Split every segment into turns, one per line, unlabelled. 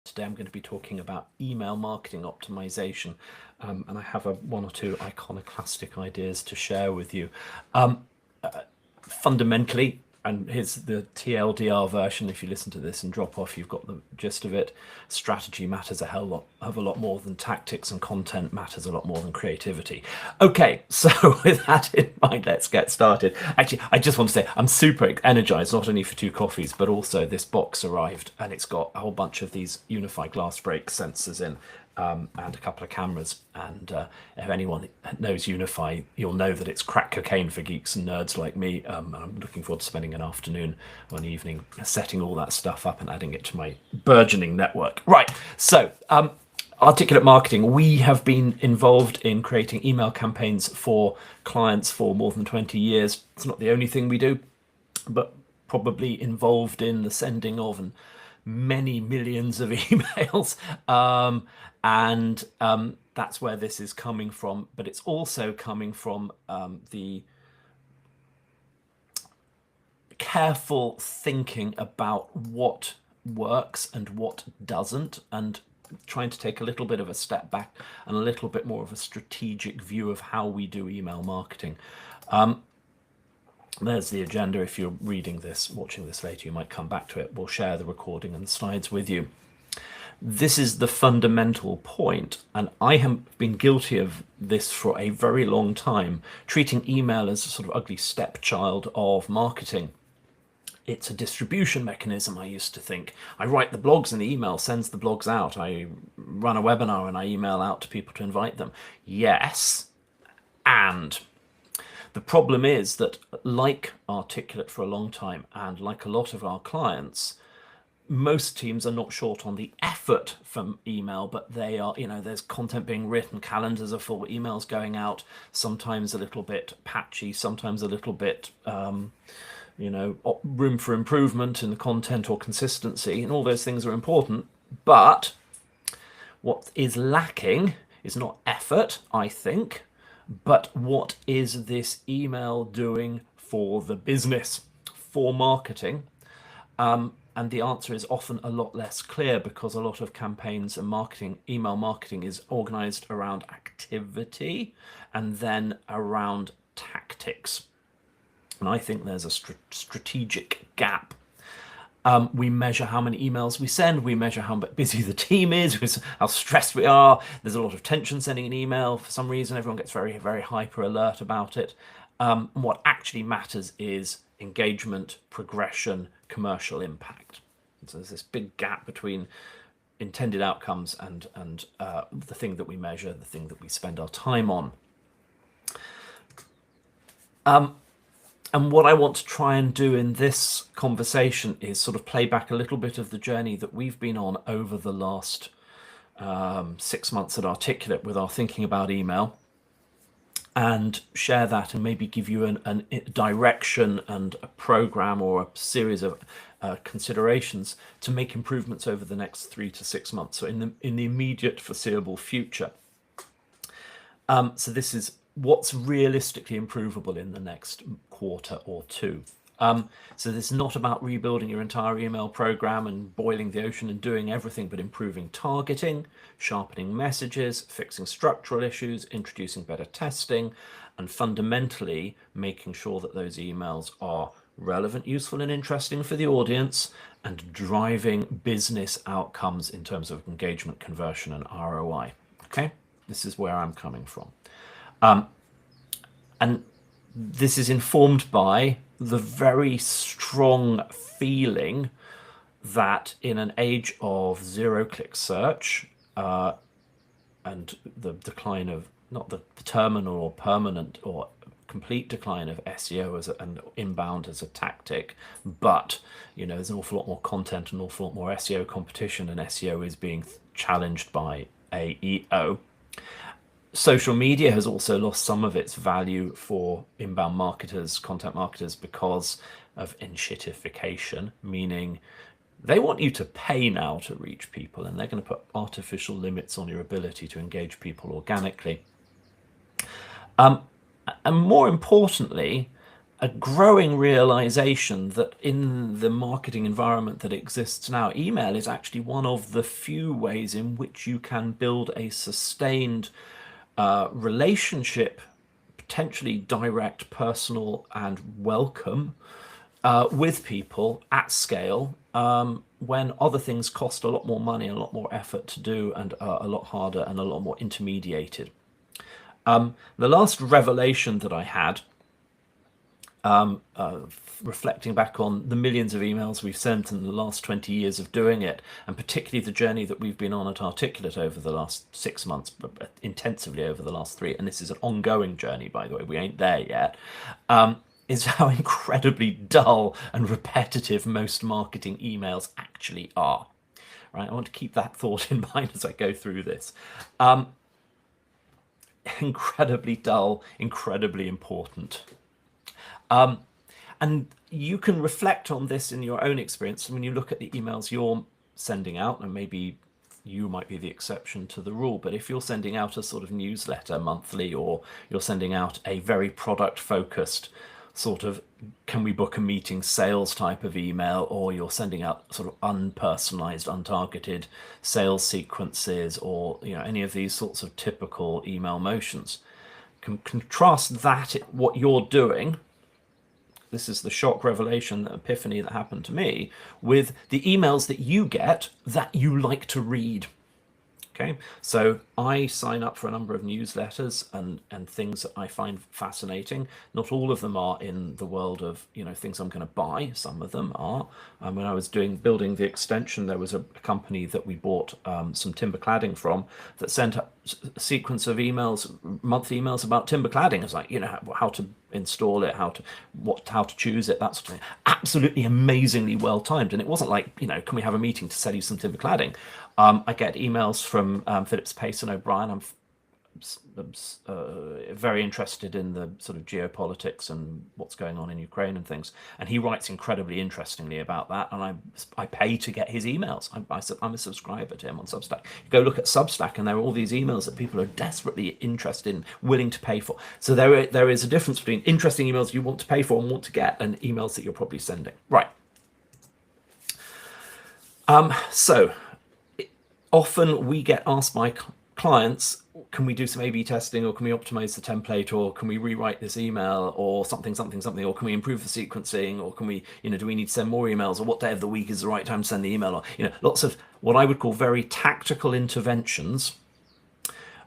Today I'm going to be talking about email marketing optimization, and I have one or two iconoclastic ideas to share with you. Fundamentally, and here's the TLDR version. If you listen to this and drop off, you've got the gist of it. Strategy matters a lot more than tactics, and content matters a lot more than creativity. Okay, so with that in mind, let's get started. Actually, I just want to say I'm super energized, not only for 2 coffees, but also this box arrived and it's got a whole bunch of these Unify glass break sensors in. And a couple of cameras, and if anyone knows Unify, you'll know that it's crack cocaine for geeks and nerds like me. I'm looking forward to spending an afternoon or an evening setting all that stuff up and adding it to my burgeoning network. Right, so Articulate Marketing, we have been involved in creating email campaigns for clients for more than 20 years. It's not the only thing we do, but probably involved in the sending of and many millions of emails, and that's where this is coming from. But it's also coming from the careful thinking about what works and what doesn't, and trying to take a little bit of a step back and a little bit more of a strategic view of how we do email marketing. There's the agenda. If you're reading this, watching this later, you might come back to it. We'll share the recording and the slides with you. This is the fundamental point, and I have been guilty of this for a very long time, treating email as a sort of ugly stepchild of marketing. It's a distribution mechanism, I used to think. I write the blogs and the email sends the blogs out. I run a webinar and I email out to people to invite them. Yes, and the problem is that, like Articulate for a long time, and like a lot of our clients, most teams are not short on the effort from email, but they are, there's content being written, calendars are full, emails going out, sometimes a little bit patchy, sometimes a little bit, room for improvement in the content or consistency, and all those things are important. But what is lacking is not effort, I think, but what is this email doing for the business, for marketing? And the answer is often a lot less clear, because a lot of campaigns and marketing, email marketing, is organized around activity and then around tactics. And I think there's a strategic gap. We measure how many emails we send. We measure how busy the team is, how stressed we are. There's a lot of tension sending an email. For some reason, everyone gets very, very hyper alert about it. What actually matters is engagement, progression, commercial impact. So there's this big gap between intended outcomes and the thing that we measure, the thing that we spend our time on. And what I want to try and do in this conversation is sort of play back a little bit of the journey that we've been on over the last 6 months at Articulate with our thinking about email, and share that and maybe give you a direction and a program or a series of considerations to make improvements over the next 3 to 6 months, so in the immediate foreseeable future. So this is what's realistically improvable in the next quarter or two. So this is not about rebuilding your entire email program and boiling the ocean and doing everything, but improving targeting, sharpening messages, fixing structural issues, introducing better testing, and fundamentally making sure that those emails are relevant, useful, and interesting for the audience, and driving business outcomes in terms of engagement, conversion, and ROI. Okay, this is where I'm coming from. And this is informed by the very strong feeling that in an age of zero-click search and the decline of, not the terminal or permanent or complete decline of SEO and inbound as a tactic, but there's an awful lot more content, an awful lot more SEO competition, and SEO is being challenged by AEO. Social media has also lost some of its value for inbound marketers, content marketers, because of enshittification, meaning they want you to pay now to reach people, and they're going to put artificial limits on your ability to engage people organically. And more importantly, a growing realization that in the marketing environment that exists now, email is actually one of the few ways in which you can build a sustained relationship, potentially direct, personal, and welcome with people at scale, when other things cost a lot more money and a lot more effort to do and are a lot harder and a lot more intermediated. The last revelation that I had, reflecting back on the millions of emails we've sent in the last 20 years of doing it, and particularly the journey that we've been on at Articulate over the last 6 months, but intensively over the last 3, and this is an ongoing journey, by the way, we ain't there yet, is how incredibly dull and repetitive most marketing emails actually are. Right? I want to keep that thought in mind as I go through this. Incredibly dull, incredibly important. And you can reflect on this in your own experience when you look at the emails you're sending out, and maybe you might be the exception to the rule, but if you're sending out a sort of newsletter monthly, or you're sending out a very product focused sort of can we book a meeting sales type of email, or you're sending out sort of unpersonalized, untargeted sales sequences, or any of these sorts of typical email motions, contrast that, what you're doing, this is the shock revelation, the epiphany that happened to me, with the emails that you get that you like to read. Okay, so I sign up for a number of newsletters and things that I find fascinating. Not all of them are in the world of things I'm going to buy. Some of them are. When I was building the extension, there was a company that we bought some timber cladding from that sent a sequence of emails, monthly emails about timber cladding. It's like how to install it, how to choose it, that sort of thing. Absolutely amazingly well timed, and it wasn't like can we have a meeting to sell you some timber cladding. I get emails from Phillips Payson O'Brien. I'm very interested in the sort of geopolitics and what's going on in Ukraine and things, and he writes incredibly interestingly about that, and I pay to get his emails. I'm a subscriber to him on Substack. You go look at Substack and there are all these emails that people are desperately interested in, willing to pay for. So there is a difference between interesting emails you want to pay for and want to get, and emails that you're probably sending. Right. So often we get asked by clients, can we do some A/B testing, or can we optimize the template, or can we rewrite this email, or something, or can we improve the sequencing, or can we, do we need to send more emails, or what day of the week is the right time to send the email, or, lots of what I would call very tactical interventions,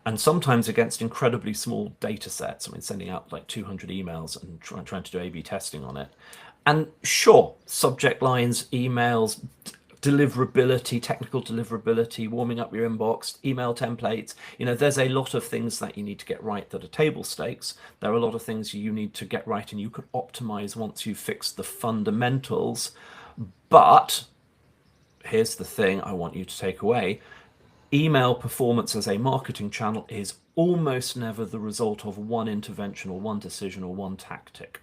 and sometimes against incredibly small data sets. I mean, sending out like 200 emails and trying to do A/B testing on it. And sure, subject lines, emails, deliverability, technical deliverability, warming up your inbox, email templates. There's a lot of things that you need to get right that are table stakes. There are a lot of things you need to get right and you can optimize once you've fixed the fundamentals. But here's the thing I want you to take away. Email performance as a marketing channel is almost never the result of one intervention or one decision or one tactic.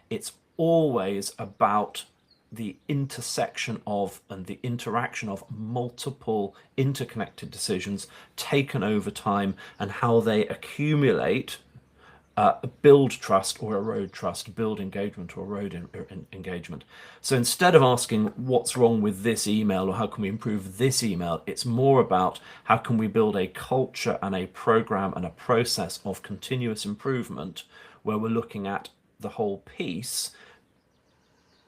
It's always about the intersection of and the interaction of multiple interconnected decisions taken over time, and how they accumulate, build trust or erode trust, build engagement or erode engagement. So instead of asking what's wrong with this email or how can we improve this email, it's more about how can we build a culture and a program and a process of continuous improvement where we're looking at the whole piece.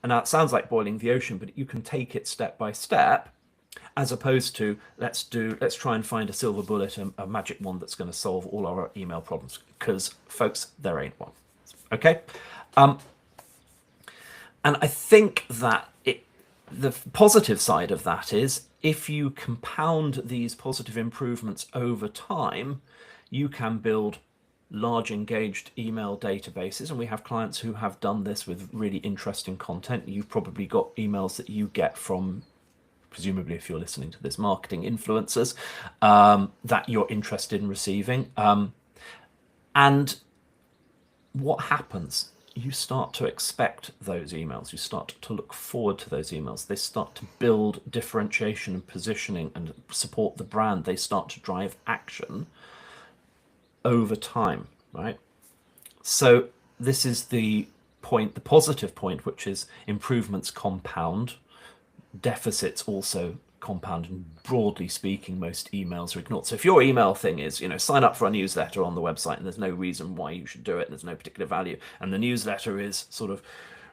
And now it sounds like boiling the ocean, but you can take it step by step, as opposed to let's try and find a silver bullet, a magic wand that's going to solve all our email problems. Because folks, there ain't one. Okay. And I think that the positive side of that is if you compound these positive improvements over time, you can build large engaged email databases, and we have clients who have done this with really interesting content. You've probably got emails that you get from, presumably if you're listening to this, marketing influencers that you're interested in receiving. And what happens? You start to expect those emails. You start to look forward to those emails. They start to build differentiation and positioning and support the brand. They start to drive action over time, right? So this is the point, the positive point, which is improvements compound, deficits also compound, and broadly speaking, most emails are ignored. So if your email thing is, sign up for a newsletter on the website and there's no reason why you should do it, and there's no particular value, and the newsletter is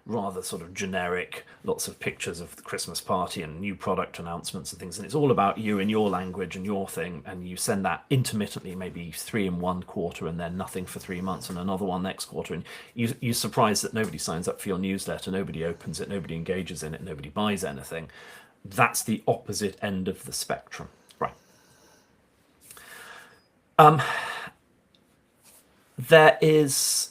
rather generic, lots of pictures of the Christmas party and new product announcements and things, and it's all about you and your language and your thing, and you send that intermittently, maybe 3 in one quarter and then nothing for 3 months and another one next quarter, and you're surprised that nobody signs up for your newsletter, nobody opens it, nobody engages in it, nobody buys anything. That's the opposite end of the spectrum, right? There is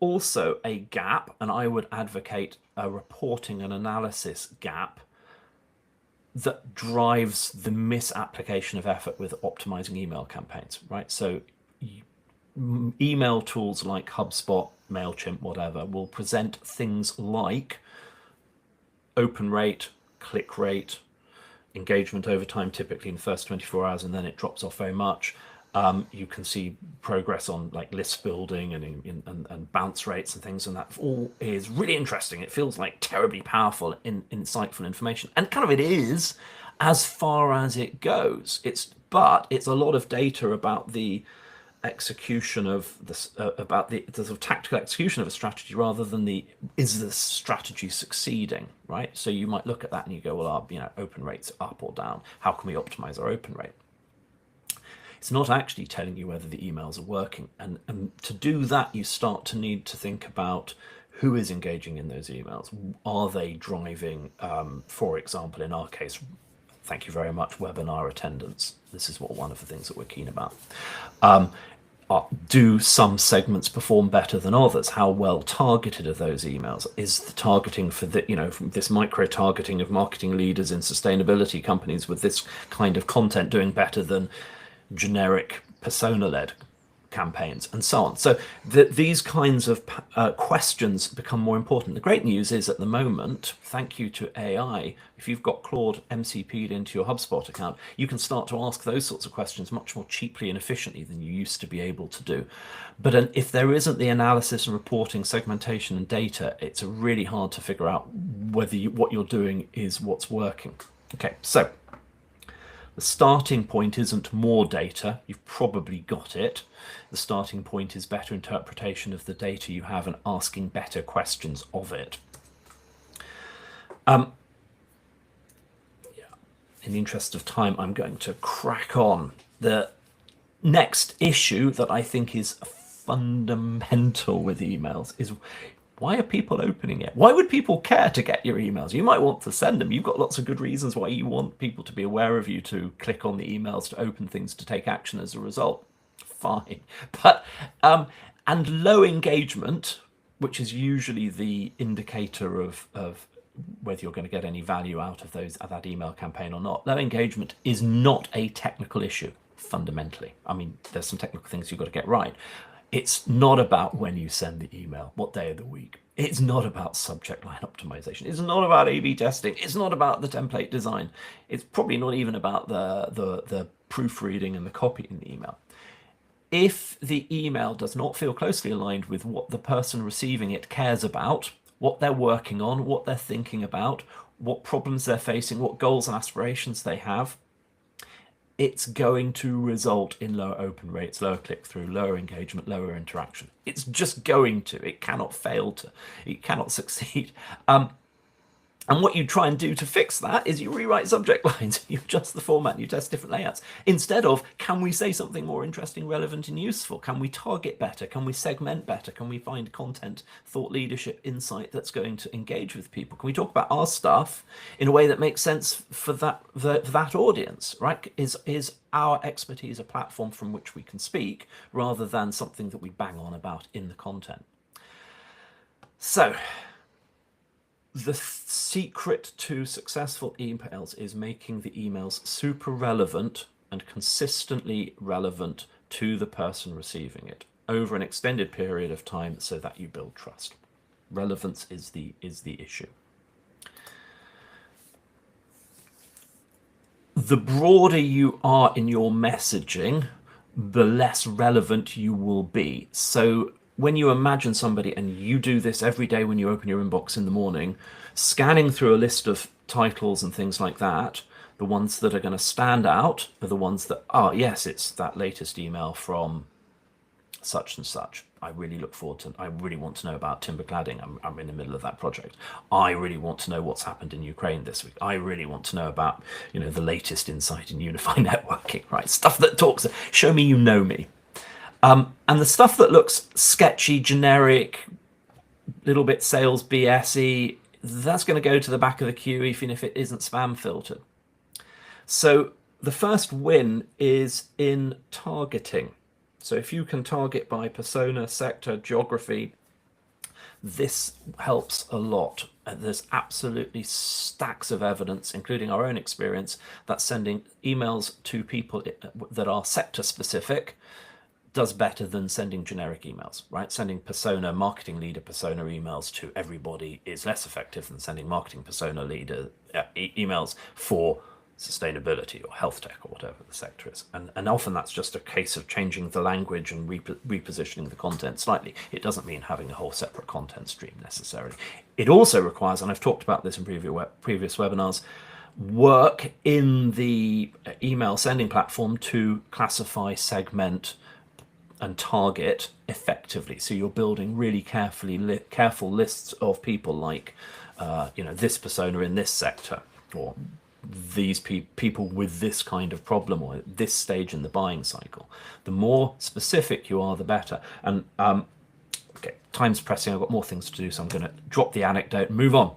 also a gap, and I would advocate a reporting and analysis gap that drives the misapplication of effort with optimizing email campaigns, right? So email tools like HubSpot, MailChimp, whatever, will present things like open rate, click rate, engagement over time, typically in the first 24 hours, and then it drops off very much. You can see progress on like list building and bounce rates and things, and that all is really interesting. It feels like terribly powerful, insightful information, and kind of it is as far as it goes. But it's a lot of data about the execution of this, about the sort of tactical execution of a strategy, rather than is the strategy succeeding, right? So you might look at that and you go, well, our open rates up or down. How can we optimize our open rate? It's not actually telling you whether the emails are working. And to do that, you start to need to think about who is engaging in those emails. Are they driving, for example, in our case, thank you very much, webinar attendance. This is one of the things that we're keen about. Do some segments perform better than others? How well targeted are those emails? Is the targeting for this micro targeting of marketing leaders in sustainability companies with this kind of content doing better than generic persona-led campaigns, and so on? So these kinds of questions become more important. The great news is, at the moment, thank you to AI, if you've got Claude MCP'd into your HubSpot account, you can start to ask those sorts of questions much more cheaply and efficiently than you used to be able to do. But if there isn't the analysis and reporting, segmentation and data, it's really hard to figure out whether what you're doing is what's working. Okay, so the starting point isn't more data, you've probably got it. The starting point is better interpretation of the data you have and asking better questions of it. In the interest of time, I'm going to crack on. The next issue that I think is fundamental with emails is, why are people opening it? Why would people care to get your emails? You might want to send them. You've got lots of good reasons why you want people to be aware of you, to click on the emails, to open things, to take action as a result. Fine. But, and low engagement, which is usually the indicator of whether you're going to get any value out of that email campaign or not. Low engagement is not a technical issue, fundamentally. I mean, there's some technical things you've got to get right. It's not about when you send the email, what day of the week. It's not about subject line optimization. It's not about A/B testing. It's not about the template design. It's probably not even about the proofreading and the copy in the email. If the email does not feel closely aligned with what the person receiving it cares about, what they're working on, what they're thinking about, what problems they're facing, what goals and aspirations they have, it's going to result in lower open rates, lower click-through, lower engagement, lower interaction. It's just going to. It cannot fail to. It cannot succeed. And what you try and do to fix that is you rewrite subject lines, you adjust the format, you test different layouts. Instead of, can we say something more interesting, relevant, and useful? Can we target better? Can we segment better? Can we find content, thought leadership, insight that's going to engage with people? Can we talk about our stuff in a way that makes sense for that audience, right? Is our expertise a platform from which we can speak, rather than something that we bang on about in the content? So, the secret to successful emails is making the emails super relevant and consistently relevant to the person receiving it over an extended period of time, so that you build trust. Relevance is the issue. The broader you are in your messaging, the less relevant you will be. So when you imagine somebody, and you do this every day when you open your inbox in the morning, scanning through a list of titles and things like that, the ones that are going to stand out are the ones that are, yes, it's that latest email from such and such. I really look forward to, I really want to know about timber cladding. I'm in the middle of that project. I really want to know what's happened in Ukraine this week. I really want to know about, the latest insight in unified networking, right? Stuff that talks, show me you know me. And the stuff that looks sketchy, generic, little bit sales BSy, that's going to go to the back of the queue even if it isn't spam filtered. So the first win is in targeting. So if you can target by persona, sector, geography, this helps a lot. There's absolutely stacks of evidence, including our own experience, that sending emails to people that are sector specific does better than sending generic emails, right? Sending persona, marketing leader persona emails to everybody is less effective than sending marketing persona leader emails for sustainability or health tech or whatever the sector is. And often that's just a case of changing the language and repositioning the content slightly. It doesn't mean having a whole separate content stream necessarily. It also requires, and I've talked about this in previous webinars, work in the email sending platform to classify, segment, and target effectively. So you're building really careful lists of people like, this persona in this sector, or these people with this kind of problem, or at this stage in the buying cycle. The more specific you are, the better. And okay, time's pressing. I've got more things to do, so I'm going to drop the anecdote and move on.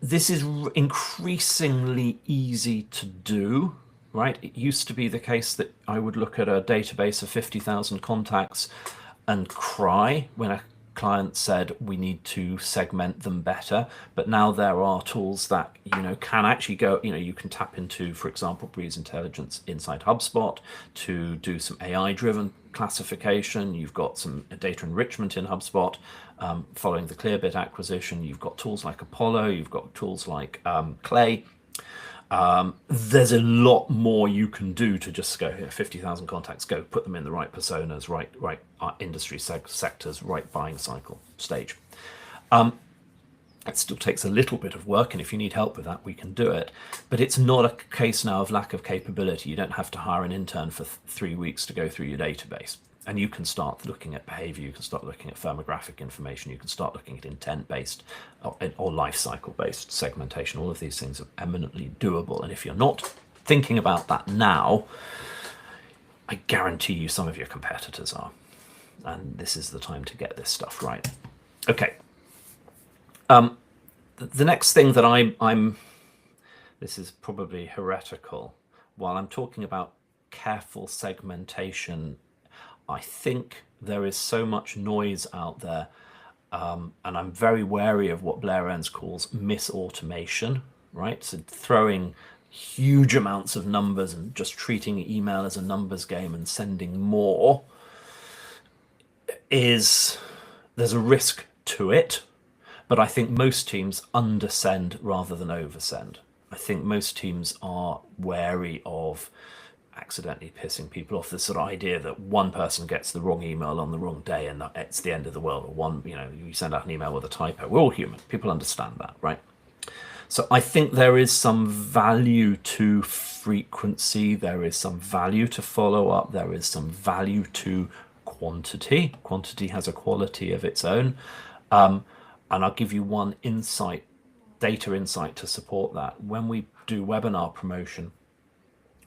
This is increasingly easy to do, right? It used to be the case that I would look at a database of 50,000 contacts and cry when a client said we need to segment them better. But now there are tools that can actually go, you can tap into, for example, Breeze Intelligence inside HubSpot to do some AI driven classification. You've got some data enrichment in HubSpot following the Clearbit acquisition. You've got tools like Apollo, you've got tools like Clay. There's a lot more you can do to just go here, 50,000 contacts, go put them in the right personas, right industry sectors, right buying cycle stage. It still takes a little bit of work, and if you need help with that, we can do it. But it's not a case now of lack of capability. You don't have to hire an intern for 3 weeks to go through your database. And you can start looking at behavior, you can start looking at firmographic information, you can start looking at intent-based or life cycle-based segmentation. All of these things are eminently doable. And if you're not thinking about that now, I guarantee you some of your competitors are. And this is the time to get this stuff right. Okay. The next thing that I'm this is probably heretical. While I'm talking about careful segmentation, I think there is so much noise out there, and I'm very wary of what Blair Enns calls misautomation, right? So throwing huge amounts of numbers and just treating email as a numbers game and sending more there's a risk to it, but I think most teams undersend rather than oversend. I think most teams are wary of accidentally pissing people off. This sort of idea that one person gets the wrong email on the wrong day and that it's the end of the world, or you send out an email with a typo. We're all human. People understand that, right? So I think there is some value to frequency. There is some value to follow up. There is some value to quantity. Quantity has a quality of its own. And I'll give you one insight, data insight to support that. When we do webinar promotion,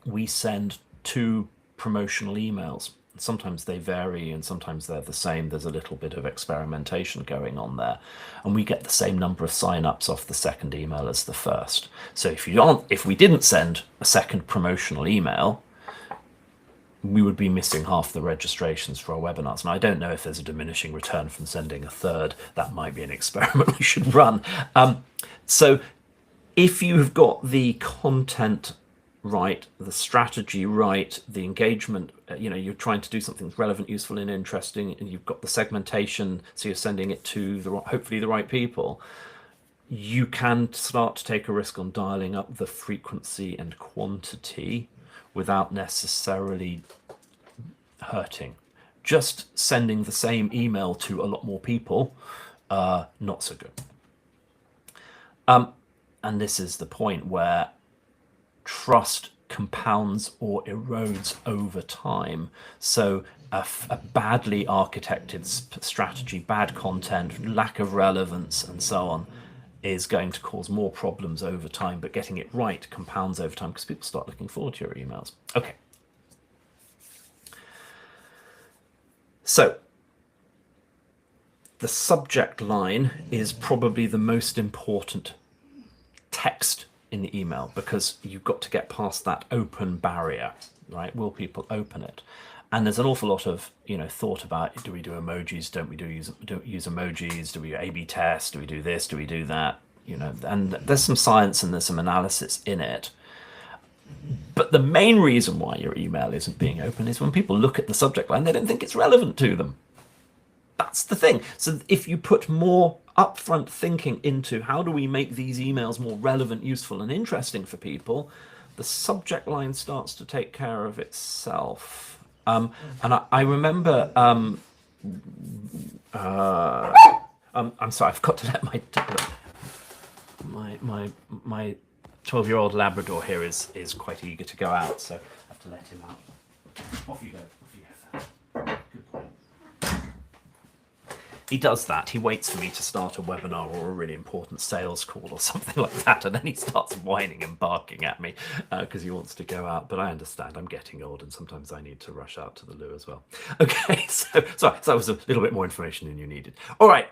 we send 2 promotional emails. Sometimes they vary and sometimes they're the same. There's a little bit of experimentation going on there. And we get the same number of sign-ups off the second email as the first. So if we didn't send a second promotional email, we would be missing half the registrations for our webinars. And I don't know if there's a diminishing return from sending a third. That might be an experiment we should run. So if you've got the content right, the strategy right, the engagement, you're trying to do something that's relevant, useful, and interesting, and you've got the segmentation, so you're sending it to hopefully the right people, you can start to take a risk on dialing up the frequency and quantity without necessarily hurting. just sending the same email to a lot more people, not so good. And this is the point where trust compounds or erodes over time. So a badly architected strategy, bad content, lack of relevance, and so on, is going to cause more problems over time, but getting it right compounds over time because people start looking forward to your emails. Okay. So the subject line is probably the most important text in the email, because you've got to get past that open barrier, right? Will people open it? And there's an awful lot of, thought about, do we do emojis? Don't we use emojis? Do we A/B test? Do we do this? Do we do that? And there's some science and there's some analysis in it. But the main reason why your email isn't being open is when people look at the subject line, they don't think it's relevant to them. That's the thing. So if you put more upfront thinking into how do we make these emails more relevant, useful, and interesting for people, the subject line starts to take care of itself. And I remember, I'm sorry, I forgot to let my 12-year-old Labrador here is quite eager to go out, so I have to let him out. Off you go. Good point. He does that. He waits for me to start a webinar or a really important sales call or something like that, and then he starts whining and barking at me because he wants to go out. But I understand. I'm getting old, and sometimes I need to rush out to the loo as well. Okay, so that was a little bit more information than you needed. All right.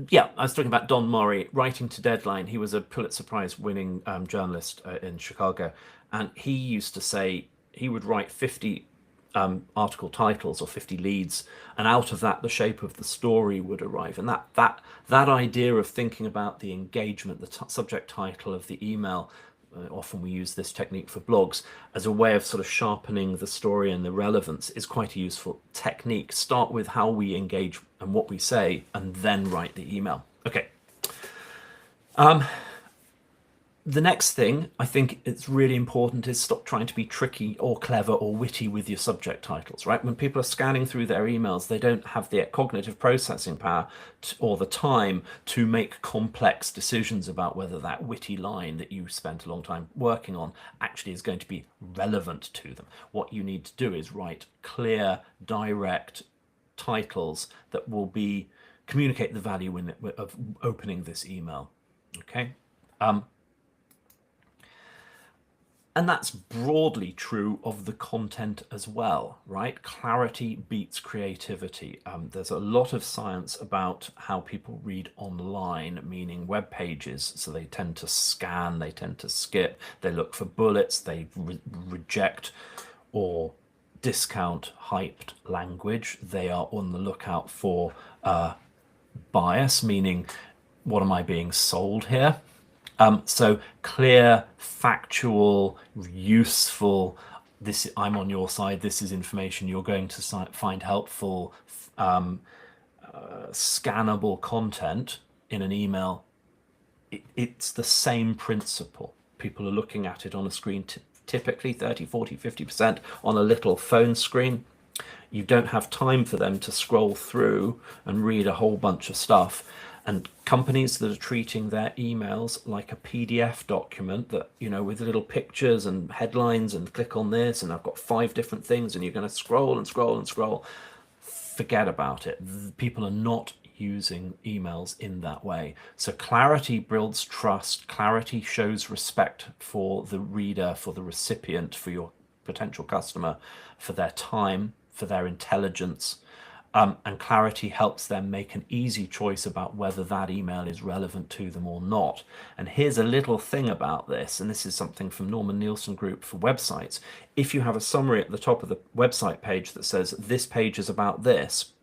Yeah, I was talking about Don Murray, writing to deadline. He was a Pulitzer Prize-winning journalist in Chicago, and he used to say he would write 50 article titles or 50 leads, and out of that the shape of the story would arrive. And that idea of thinking about the engagement, the subject title of the email, often we use this technique for blogs as a way of sort of sharpening the story and the relevance, is quite a useful technique. Start with how we engage and what we say, and then write the email. Okay. The next thing I think it's really important is stop trying to be tricky or clever or witty with your subject titles, right? When people are scanning through their emails, they don't have the cognitive processing power or the time to make complex decisions about whether that witty line that you spent a long time working on actually is going to be relevant to them. What you need to do is write clear, direct titles that will communicate the value of opening this email. Okay. And that's broadly true of the content as well, right? Clarity beats creativity. There's a lot of science about how people read online, meaning web pages. So they tend to scan, they tend to skip, they look for bullets, they reject or discount hyped language. They are on the lookout for bias, meaning what am I being sold here? So clear, factual, useful, I'm on your side, this is information you're going to find helpful, scannable content in an email. It's the same principle. People are looking at it on a screen, typically 30, 40, 50% on a little phone screen. You don't have time for them to scroll through and read a whole bunch of stuff. And companies that are treating their emails like a PDF document that, with little pictures and headlines and click on this, and I've got 5 different things, and you're going to scroll and scroll and scroll, forget about it. People are not using emails in that way. So clarity builds trust. Clarity shows respect for the reader, for the recipient, for your potential customer, for their time, for their intelligence. And clarity helps them make an easy choice about whether that email is relevant to them or not. And here's a little thing about this, and this is something from Norman Nielsen Group for websites. If you have a summary at the top of the website page that says this page is about this,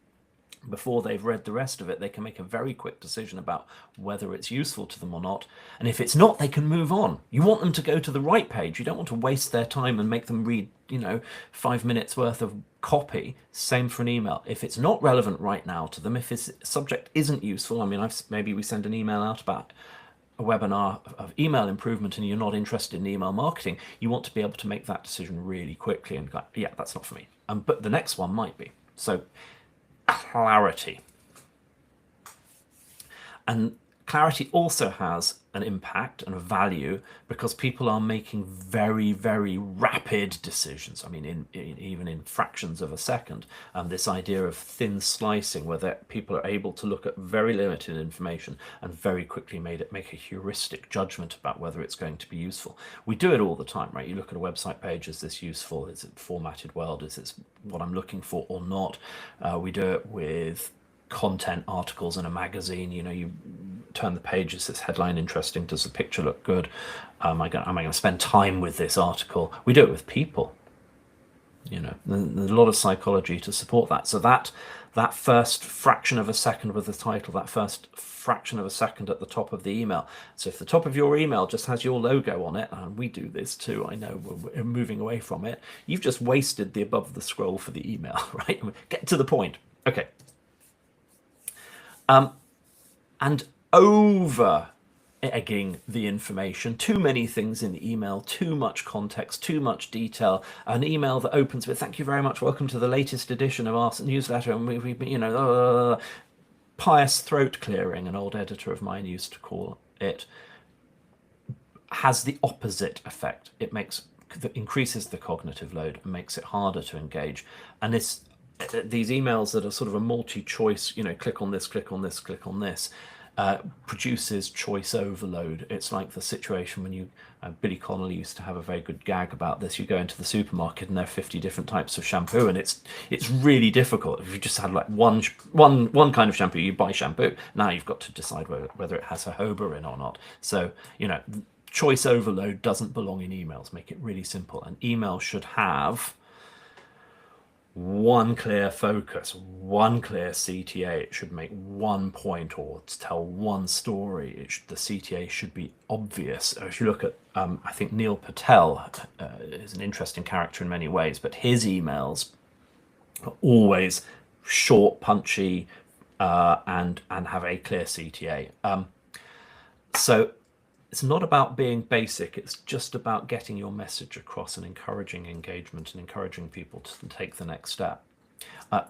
before they've read the rest of it, they can make a very quick decision about whether it's useful to them or not. And if it's not, they can move on. You want them to go to the right page. You don't want to waste their time and make them read, 5 minutes worth of copy. Same for an email. If it's not relevant right now to them, if its subject isn't useful, maybe we send an email out about a webinar of email improvement and you're not interested in email marketing, you want to be able to make that decision really quickly and go, yeah, that's not for me. But the next one might be. So clarity. And clarity also has an impact and a value because people are making very, very rapid decisions. I mean, even in fractions of a second. This idea of thin slicing, where people are able to look at very limited information and very quickly make a heuristic judgment about whether it's going to be useful. We do it all the time, right? You look at a website page, is this useful? Is it formatted well? Is this what I'm looking for or not? We do it with content articles in a magazine. You turn the page, is this headline interesting? Does the picture look good? Am I going to spend time with this article? We do it with people. There's a lot of psychology to support that. So that first fraction of a second with the title, that first fraction of a second at the top of the email. So if the top of your email just has your logo on it, and we do this too, I know we're moving away from it, you've just wasted the above the scroll for the email, right? Get to the point. Okay. And over egging the information, too many things in the email, too much context, too much detail, an email that opens with, thank you very much, welcome to the latest edition of our newsletter, and we pious throat clearing, an old editor of mine used to call it, has the opposite effect. It increases the cognitive load and makes it harder to engage. And these emails that are sort of a multi-choice, click on this, click on this, click on this, produces choice overload. It's like the situation when Billy Connolly used to have a very good gag about this. You go into the supermarket and there are 50 different types of shampoo, and it's really difficult. If you just had like one kind of shampoo, you buy shampoo. Now you've got to decide whether it has jojoba in or not. So, choice overload doesn't belong in emails. Make it really simple. And email should have one clear focus, one clear CTA. It should make one point or tell one story. The CTA should be obvious. If you look at, I think Neil Patel is an interesting character in many ways, but his emails are always short, punchy, and have a clear CTA. So it's not about being basic, it's just about getting your message across and encouraging engagement and encouraging people to take the next step.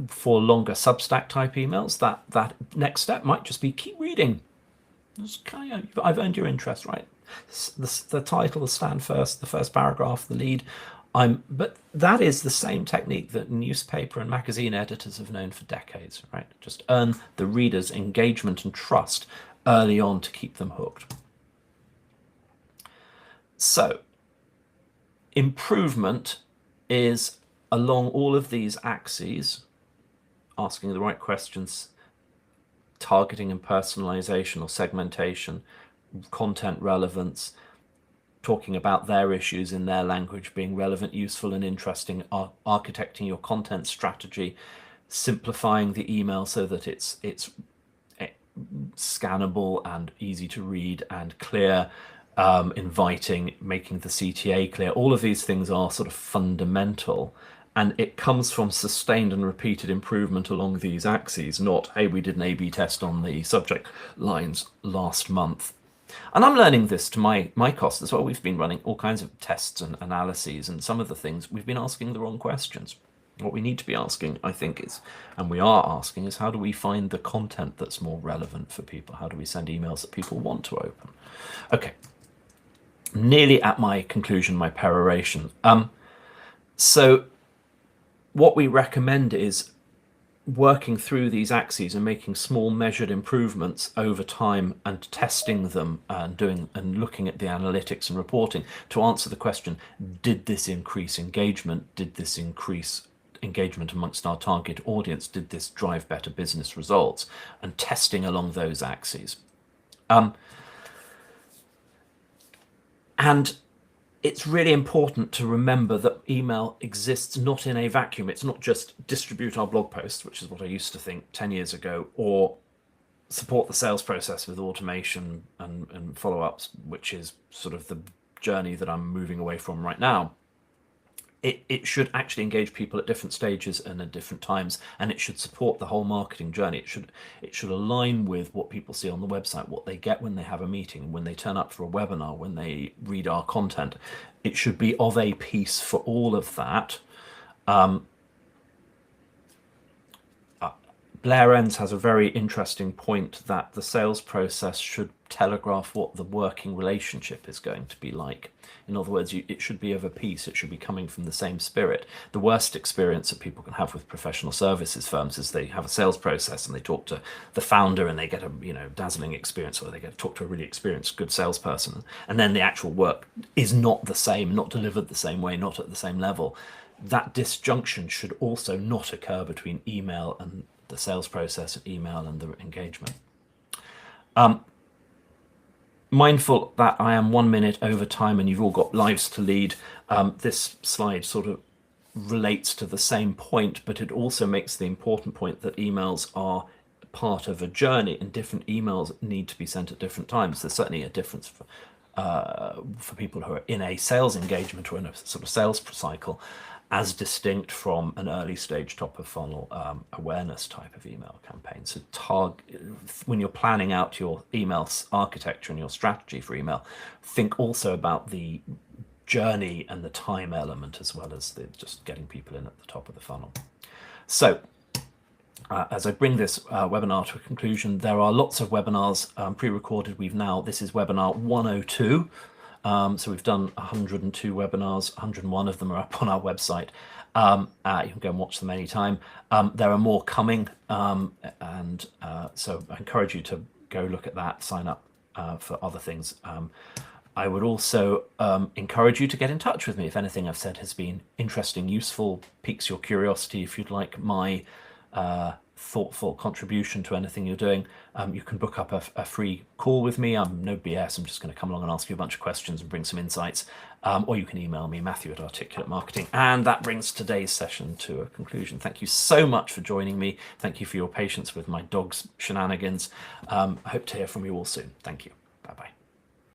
For longer Substack type emails, that next step might just be keep reading. I've earned your interest, right? The title, the stand first, the first paragraph, the lead. But that is the same technique that newspaper and magazine editors have known for decades, right? Just earn the reader's engagement and trust early on to keep them hooked. So improvement is along all of these axes, asking the right questions, targeting and personalization or segmentation, content relevance, talking about their issues in their language, being relevant, useful, and interesting, architecting your content strategy, simplifying the email so that it's scannable and easy to read and clear, inviting, making the CTA clear. All of these things are sort of fundamental, and it comes from sustained and repeated improvement along these axes, not, hey, we did an A/B test on the subject lines last month. And I'm learning this to my cost as well. We've been running all kinds of tests and analyses, and some of the things we've been asking the wrong questions. What we need to be asking, I think, is, and we are asking, is how do we find the content that's more relevant for people? How do we send emails that people want to open? Okay. Nearly at my conclusion, my peroration. So what we recommend is working through these axes and making small measured improvements over time and testing them and looking at the analytics and reporting to answer the question, did this increase engagement? Did this increase engagement amongst our target audience? Did this drive better business results? And testing along those axes. And it's really important to remember that email exists not in a vacuum. It's not just distribute our blog posts, which is what I used to think 10 years ago, or support the sales process with automation and follow-ups, which is sort of the journey that I'm moving away from right now. it should actually engage people at different stages and at different times, and it should support the whole marketing journey. It should align with what people see on the website, what they get when they have a meeting, when they turn up for a webinar, when they read our content. It should be of a piece for all of that. Blair Enns has a very interesting point that the sales process should telegraph what the working relationship is going to be like. In other words, it should be of a piece. It should be coming from the same spirit. The worst experience that people can have with professional services firms is they have a sales process and they talk to the founder and they get a dazzling experience, or they get to talk to a really experienced, good salesperson, and then the actual work is not the same, not delivered the same way, not at the same level. That disjunction should also not occur between email and the sales process, and email and the engagement. Mindful that I am 1 minute over time and you've all got lives to lead. This slide sort of relates to the same point, but it also makes the important point that emails are part of a journey, and different emails need to be sent at different times. There's certainly a difference for people who are in a sales engagement or in a sort of sales cycle, as distinct from an early stage top of funnel awareness type of email campaign. So when you're planning out your email architecture and your strategy for email, think also about the journey and the time element, as well as just getting people in at the top of the funnel. So as I bring this webinar to a conclusion, there are lots of webinars pre-recorded. This is webinar 102. So we've done 102 webinars, 101 of them are up on our website. You can go and watch them anytime. There are more coming, so I encourage you to go look at that, sign up for other things. I would also encourage you to get in touch with me if anything I've said has been interesting, useful, piques your curiosity. If you'd like my thoughtful contribution to anything you're doing, you can book up a free call with me. I'm no BS. I'm just going to come along and ask you a bunch of questions and bring some insights. Or you can email me, Matthew@Articulate Marketing. And that brings today's session to a conclusion. Thank you so much for joining me. Thank you for your patience with my dog's shenanigans. I hope to hear from you all soon. Thank you.